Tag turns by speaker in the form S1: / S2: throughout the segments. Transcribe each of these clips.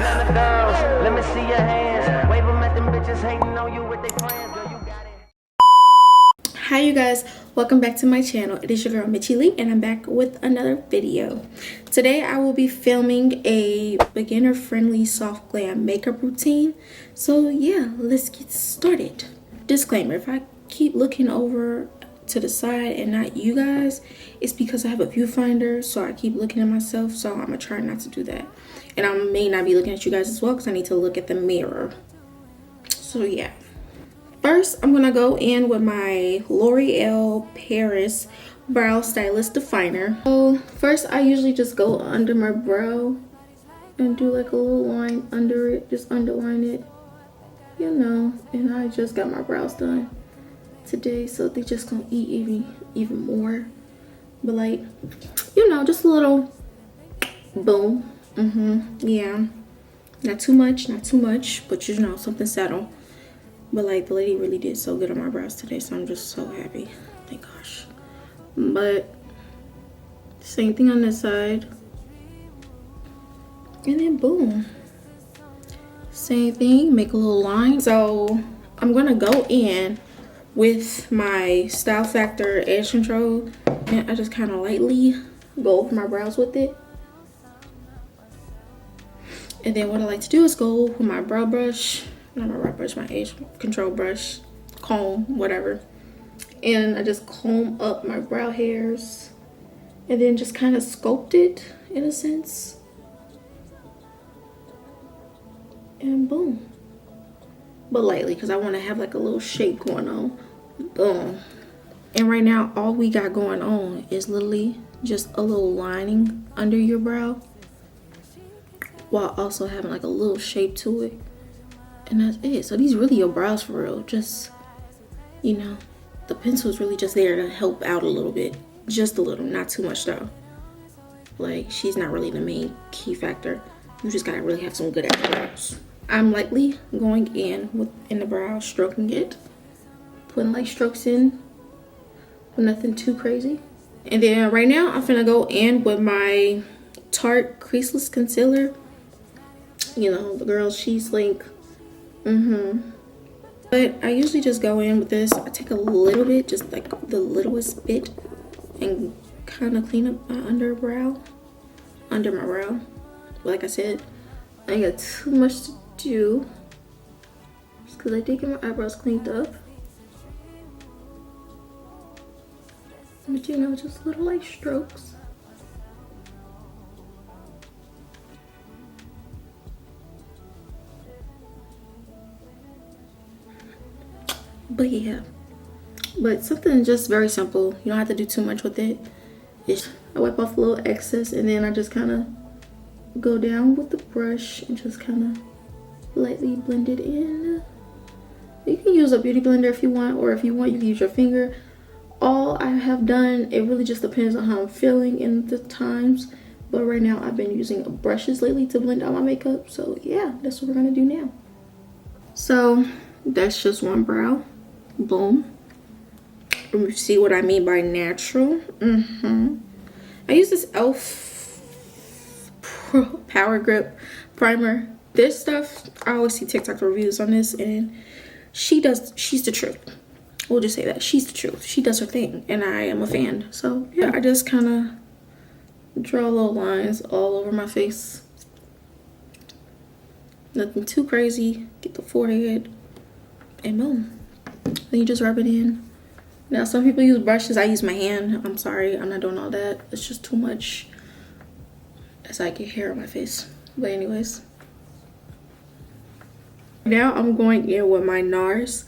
S1: Let me see your hands. Wave them at them bitches hating on you with their friends. Girl, you got it.
S2: Hi you guys, welcome back to my channel. It is your girl Mxchee and I'm back with another video. Today I will be filming a beginner friendly soft glam makeup routine. So yeah, let's get started. Disclaimer, if I keep looking over to the side and not you guys, it's because I have a viewfinder, so I keep looking at myself, so I'm gonna try not to do that. And I may not be looking at you guys as well because I need to look at the mirror. So yeah. First, I'm gonna go in with my L'Oreal Paris Brow Stylist Definer. So first, I usually just go under my brow and do like a little line under it, just underline it, you know. And I just got my brows done today, so they just gonna eat even more. But like, you know, just a little boom. Yeah, not too much, but you know, something subtle. But like, the lady really did so good on my brows today, so I'm just so happy. Thank gosh. But same thing on this side, and then boom, same thing, make a little line. So I'm gonna go in with my Style Factor Edge Control, and I just kind of lightly go over my brows with it. And then what I like to do is go with my brow brush, not my brow brush, my edge control brush, comb, whatever. And I just comb up my brow hairs and then just kind of sculpt it in a sense. And boom. But lightly, because I want to have like a little shape going on. Boom. And right now, all we got going on is literally just a little lining under your brow, while also having like a little shape to it. And that's it. So these really your brows for real. Just, you know, the pencil is really just there to help out a little bit. Just a little, not too much though. Like, she's not really the main key factor. You just gotta really have some good eyebrows. I'm lightly going in the brow, stroking it. Putting like strokes in, but nothing too crazy. And then right now, I'm finna go in with my Tarte Creaseless Concealer. You know, the girl, she's like, But I usually just go in with this. I take a little bit, just like the littlest bit, and kind of clean up my under my brow. Like I said, I ain't got too much to do, just because I did get my eyebrows cleaned up. But you know, just little like strokes. But yeah, but something just very simple. You don't have to do too much with it. I wipe off a little excess, and then I just kind of go down with the brush and just kind of lightly blend it in. You can use a beauty blender if you want, or if you want, you can use your finger. All I have done, it really just depends on how I'm feeling in the times. But right now, I've been using brushes lately to blend out my makeup. So yeah, that's what we're gonna do now. So that's just one brow. Boom. You see what I mean by natural. I use this e.l.f. Power Grip Primer. This stuff, I always see TikTok reviews on this, and she's the truth. We'll just say that she's the truth. She does her thing, and I am a fan. So yeah, I just kind of draw little lines all over my face. Nothing too crazy. Get the forehead, and boom. Then you just rub it in. Now some people use brushes. I use my hand. I'm sorry, I'm not doing all that. It's just too much as I get hair on my face. But anyways, now I'm going in with my NARS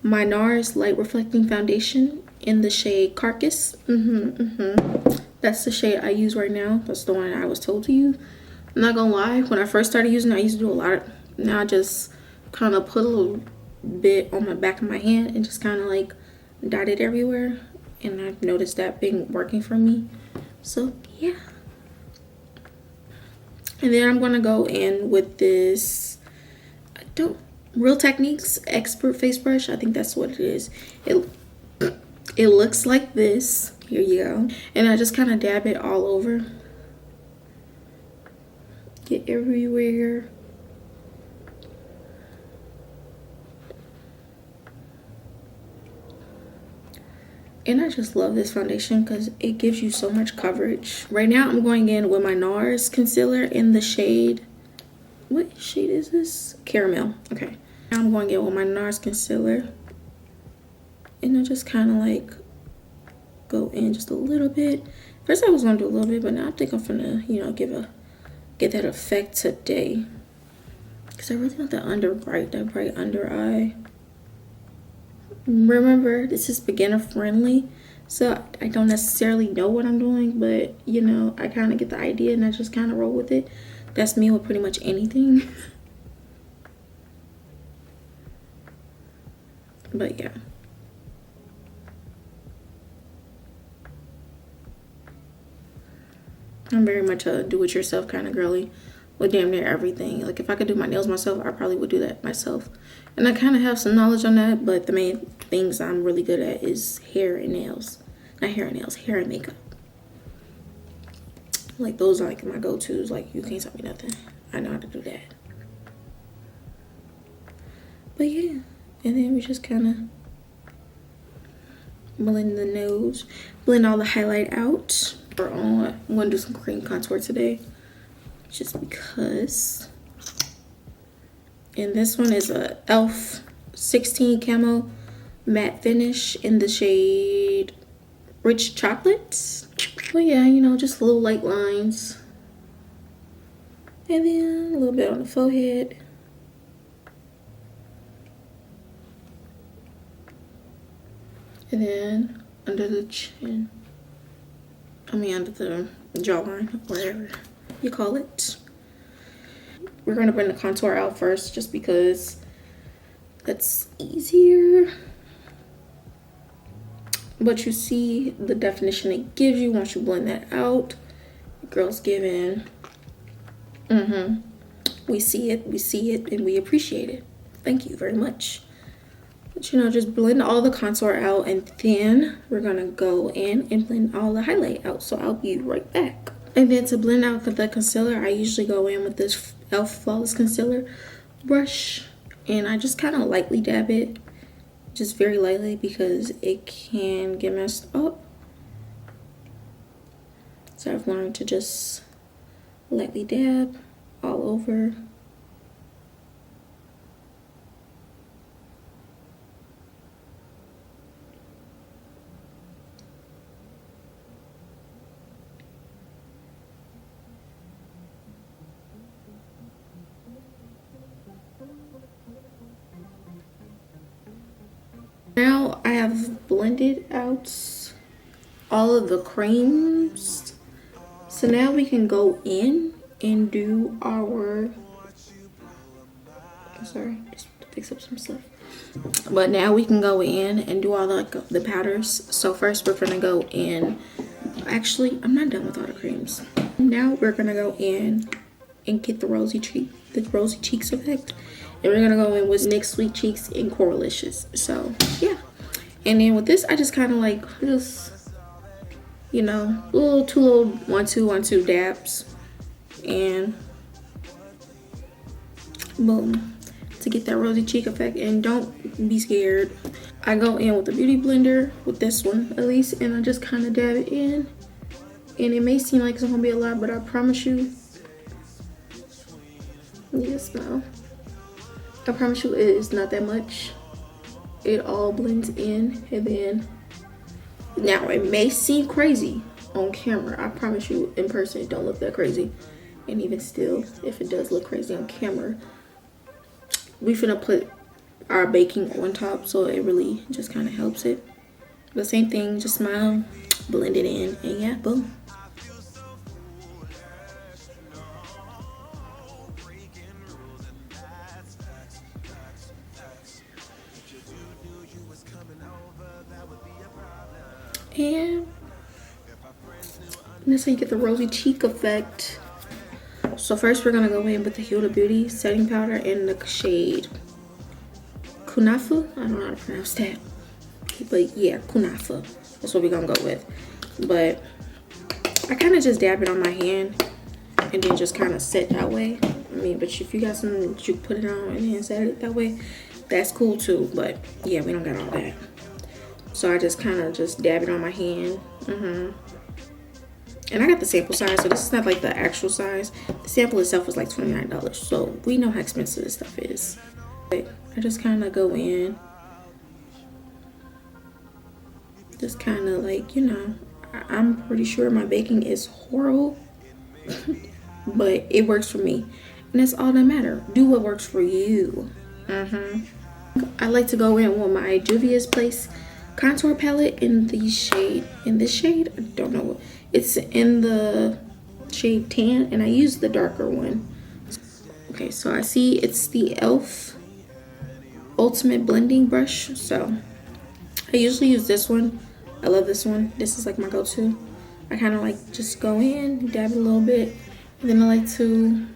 S2: my NARS Light Reflecting Foundation in the shade Carcass. That's the shade I use right now. That's the one I was told to use. I'm not gonna lie, when I first started using it, I used to do a lot. Now I just kind of put a little bit on the back of my hand and just kind of like dot it everywhere, and I've noticed that being working for me. So yeah. And then I'm gonna go in with this Real Techniques Expert Face Brush. I think that's what it is. It looks like this. Here you go. And I just kind of dab it all over. get everywhere. And I just love this foundation because it gives you so much coverage. Right now I'm going in with my NARS concealer in the shade, what shade is this? Caramel. Okay. Now I'm going in with my NARS concealer. And I just kind of like go in just a little bit. First I was gonna do a little bit, but now I think I'm gonna, you know, get that effect today. Because I really want that bright under eye. Remember, this is beginner friendly, so I don't necessarily know what I'm doing, but you know, I kind of get the idea and I just kind of roll with it. That's me with pretty much anything. But yeah. I'm very much a do-it-yourself kind of girly with damn near everything. Like if I could do my nails myself, I probably would do that myself. And I kind of have some knowledge on that, but the main things I'm really good at is hair and nails. Not hair and nails, hair and makeup. Like those are like my go-tos. Like you can't tell me nothing. I know how to do that. But yeah, and then we just kind of blend the nose, blend all the highlight out. I'm gonna do some cream contour today, just because. And this one is a e.l.f. 16 camo matte finish in the shade Rich Chocolate. But yeah, you know, just little light lines, and then a little bit on the forehead. And then under the chin. I mean under the jawline, whatever you call it. We're gonna bring the contour out first just because that's easier. But you see the definition it gives you once you blend that out. Girl's giving. We see it, and we appreciate it. Thank you very much. But you know, just blend all the contour out, and then we're gonna go in and blend all the highlight out. So I'll be right back. And then to blend out the concealer, I usually go in with this e.l.f. Flawless Concealer brush, and I just kind of lightly dab it, just very lightly, because it can get messed up. So I've learned to just lightly dab all over. Now I have blended out all of the creams. So now we can go in and do our, sorry, just fix up some stuff. But now we can go in and do all the powders. So first we're gonna go in, actually I'm not done with all the creams. Now we're gonna go in and get the rosy cheeks effect. And we're gonna go in with NYX Sweet Cheeks and Coralicious. So yeah. And then with this, I just kind of like just, you know, two little 1 2 1 2 dabs, and boom, to get that rosy cheek effect. And don't be scared. I go in with the beauty blender with this one at least, and I just kind of dab it in. And it may seem like it's gonna be a lot, but I promise you, yes, no. I promise you it is not that much. It all blends in, and then now it may seem crazy on camera. I promise you in person it don't look that crazy. And even still, if it does look crazy on camera, we finna put our baking on top, so it really just kind of helps it. The same thing, just smile, blend it in, and yeah, boom. And that's how you get the rosy cheek effect. So first we're gonna go in with the Huda Beauty setting powder in the shade Kunafa. I don't know how to pronounce that, but yeah, Kunafa. That's what we're gonna go with. But I kind of just dab it on my hand and then just kind of set that way. I mean, but if you got something that you put it on and then set it that way, that's cool too. But yeah, we don't got all that. So I just kind of just dab it on my hand. And I got the sample size, so this is not like the actual size. The sample itself was like $29, so we know how expensive this stuff is. But I just kind of go in, just kind of like, you know, I'm pretty sure my baking is horrible, but it works for me, and that's all that matters. Do what works for you. I like to go in with my Juvia's Place contour palette in this shade. I don't know what it's in, the shade tan, and I use the darker one. Okay, so I see it's the e.l.f. Ultimate Blending Brush. So I usually use this one. I love this one. This is like my go-to. I kind of like just go in, dab it a little bit, and then I like to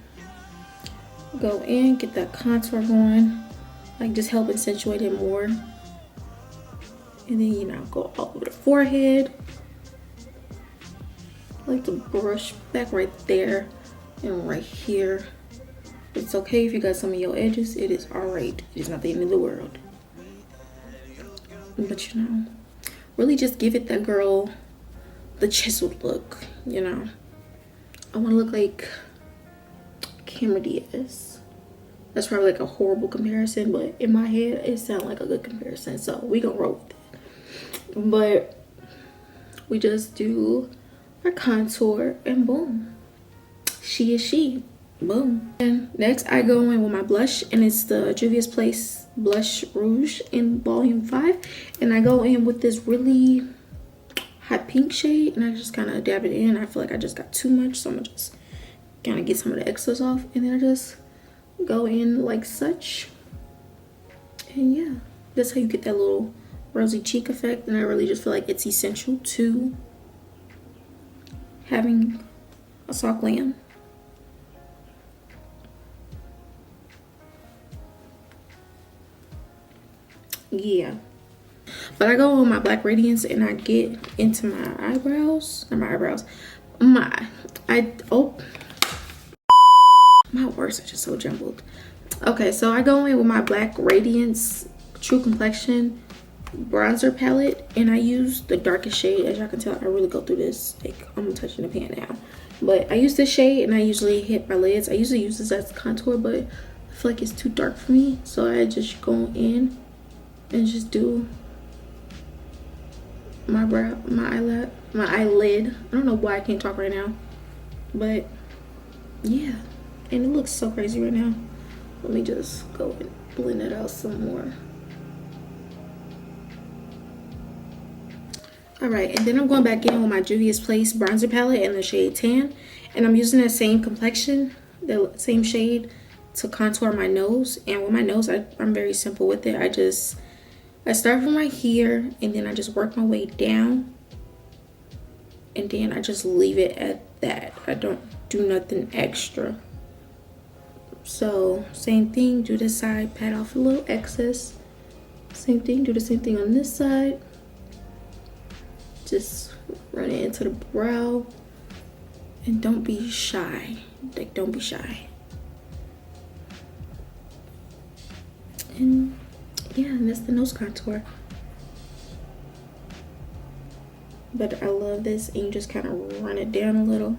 S2: go in, get that contour going, like just help accentuate it more. And then, you know, go all over the forehead. I like to brush back right there and right here. It's okay if you got some of your edges. It is alright. It is not the end of the world. But you know, really just give it that girl the chiseled look, you know. I want to look like Cameron Diaz. That's probably like a horrible comparison, but in my head it sounds like a good comparison, so we gonna roll with it. But we just do our contour and boom, she is she. Boom. And next I go in with my blush, and it's the Juvia's Place Blush Rouge in volume 5, and I go in with this really hot pink shade, and I just kind of dab it in. I feel like I just got too much, so I'm gonna just kind of get some of the excess off, and then I just go in like such. And yeah, that's how you get that little rosy cheek effect. And I really just feel like it's essential to having a soft glam. Yeah, but I go on my black radiance and I get into my eyebrows, not my eyebrows, my words are just so jumbled. Okay, so I go in with my black radiance True Complexion bronzer palette, and I use the darkest shade. As y'all can tell, I really go through this, like I'm touching the pan now, but I use this shade and I usually hit my lids. I usually use this as contour, but I feel like it's too dark for me, so I just go in and just do my brow, my eyelid. I don't know why I can't talk right now, but yeah, and it looks so crazy right now. Let me just go and blend it out some more. All right, and then I'm going back in with my Juvia's Place bronzer palette in the shade tan, and I'm using that same complexion, the same shade, to contour my nose. And with my nose, I'm very simple with it. I start from right here, and then I just work my way down, and then I just leave it at that. I don't do nothing extra. So same thing, do this side, pat off a little excess. Same thing, do the same thing on this side. Just run it into the brow, and don't be shy. Like, don't be shy. And yeah, and that's the nose contour. But I love this, and you just kind of run it down a little,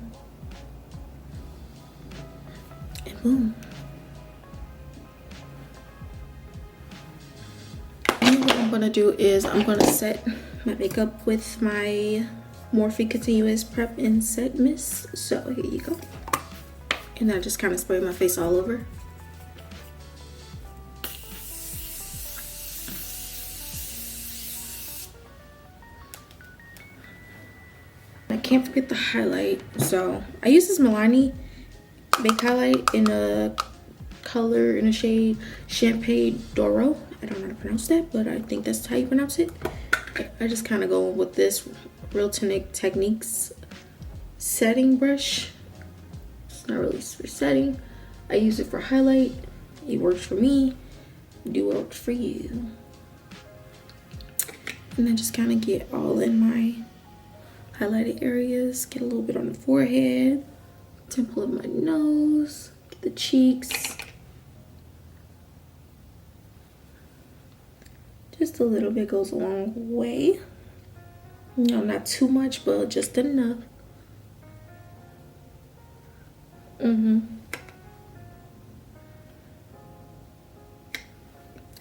S2: and boom. And what I'm gonna do is I'm gonna set my makeup with my Morphe Continuous Prep and Set Mist. So here you go. And I just kind of spray my face all over. I can't forget the highlight. So I use this Milani Bake Highlight in a color, in a shade Champagne Doro. I don't know how to pronounce that, but I think that's how you pronounce it. I just kind of go with this Real Techniques setting brush. It's not really for setting. I use it for highlight. It works for me. Do what works for you. And then just kind of get all in my highlighted areas. Get a little bit on the forehead. temple of my nose, get the cheeks. Just a little bit goes a long way. You know, not too much, but just enough.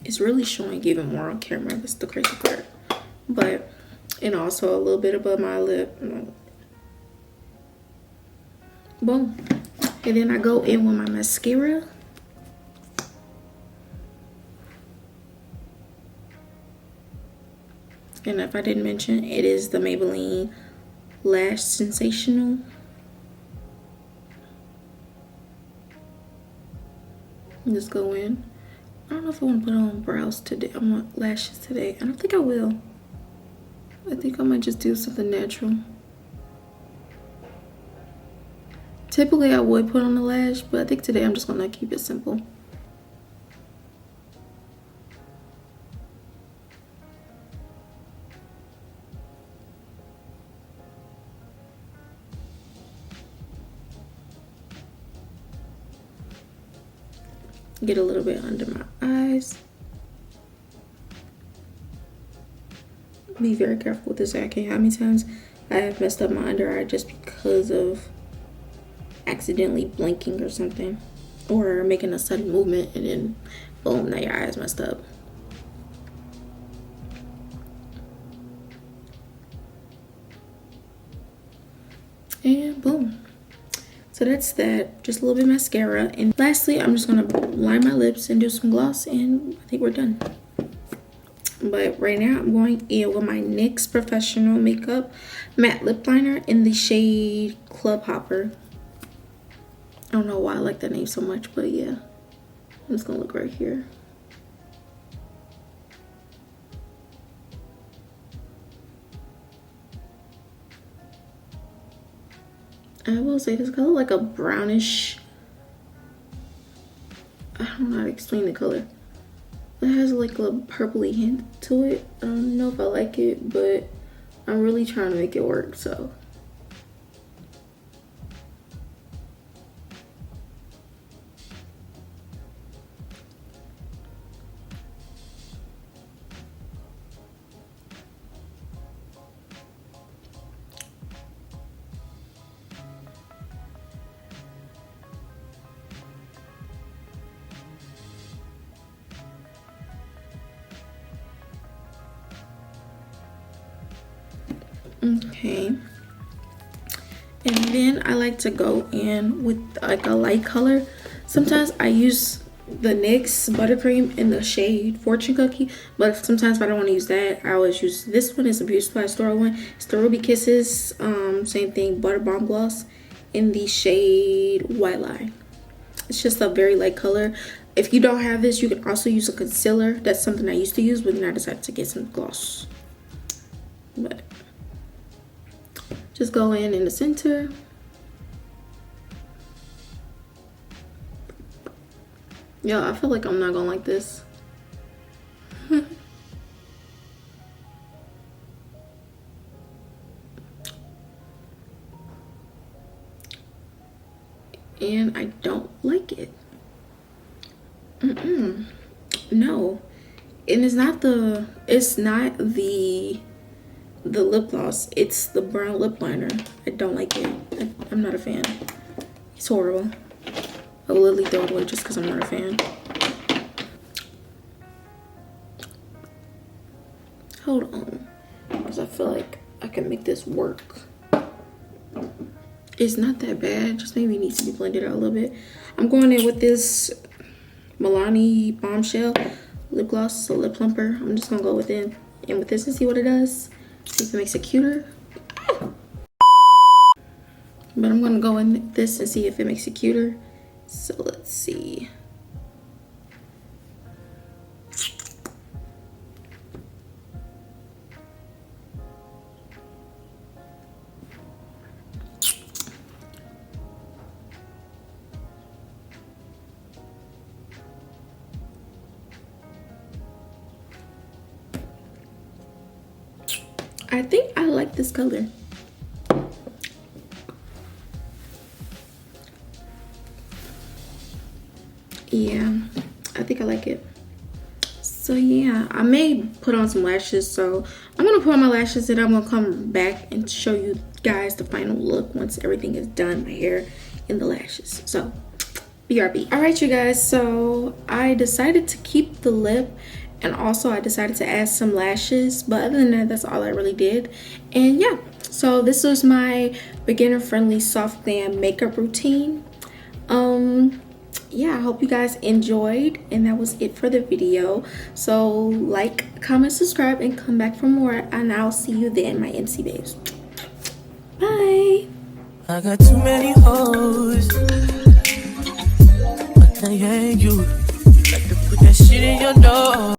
S2: It's really showing even more on camera. That's the crazy part. But, and also a little bit above my lip. Boom. And then I go in with my mascara. And if I didn't mention, it is the Maybelline Lash Sensational. Just go in. I don't know if I want to put on brows today. I want lashes today. I don't think I will. I think I might just do something natural. Typically I would put on the lash, but I think today I'm just gonna keep it simple. Get a little bit under my eyes. Be very careful with this. I can't how many times I have messed up my under eye just because of accidentally blinking or something, or making a sudden movement and then boom, now your eye is messed up. And boom. So that's that. Just a little bit of mascara. And lastly, I'm just gonna line my lips and do some gloss, and I think we're done. But right now I'm going in with my NYX Professional Makeup Matte Lip Liner in the shade Club Hopper. I don't know why I like that name so much, but yeah. I'm just gonna look right here. I will say this color like a brownish, I don't know how to explain the color. It has like a purpley hint to it. I don't know if I like it, but I'm really trying to make it work, so. Okay, and then I like to go in with like a light color. Sometimes I use the NYX Buttercream in the shade Fortune Cookie, but sometimes if I don't want to use that, I always use this one. It's a Beauty Supply Store one. It's the Ruby Kisses, same thing, Butter Bomb Gloss in the shade White Line. It's just a very light color. If you don't have this, you can also use a concealer. That's something I used to use, but then I decided to get some gloss. But just go in the center. Yo, I feel like I'm not gonna like this. And I don't like it. No. And it's not the lip gloss, it's the brown lip liner. I don't like it. I'm not a fan. It's horrible. I will literally throw it away just because I'm not a fan. Hold on, because I feel like I can make this work. It's not that bad, just maybe it needs to be blended out a little bit. I'm going in with this Milani Bombshell lip gloss, so lip plumper. I'm just gonna go in with this and see what it does. See if it makes it cuter. But I'm gonna go in this and see if it makes it cuter. So let's see. I think I like this color. Yeah, I think I like it. So yeah, I may put on some lashes. So I'm gonna put on my lashes and I'm gonna come back and show you guys the final look once everything is done, my hair and the lashes. So BRB. All right, you guys, so I decided to keep the lip, and also I decided to add some lashes, but other than that, that's all I really did. And yeah, so this was my beginner friendly soft glam makeup routine. Yeah, I hope you guys enjoyed, and that was it for the video. So like, comment, subscribe, and come back for more, and I'll see you then, my MC babes. Bye.
S3: I got too many hoes, but they ain't you. You like to put that shit in your nose.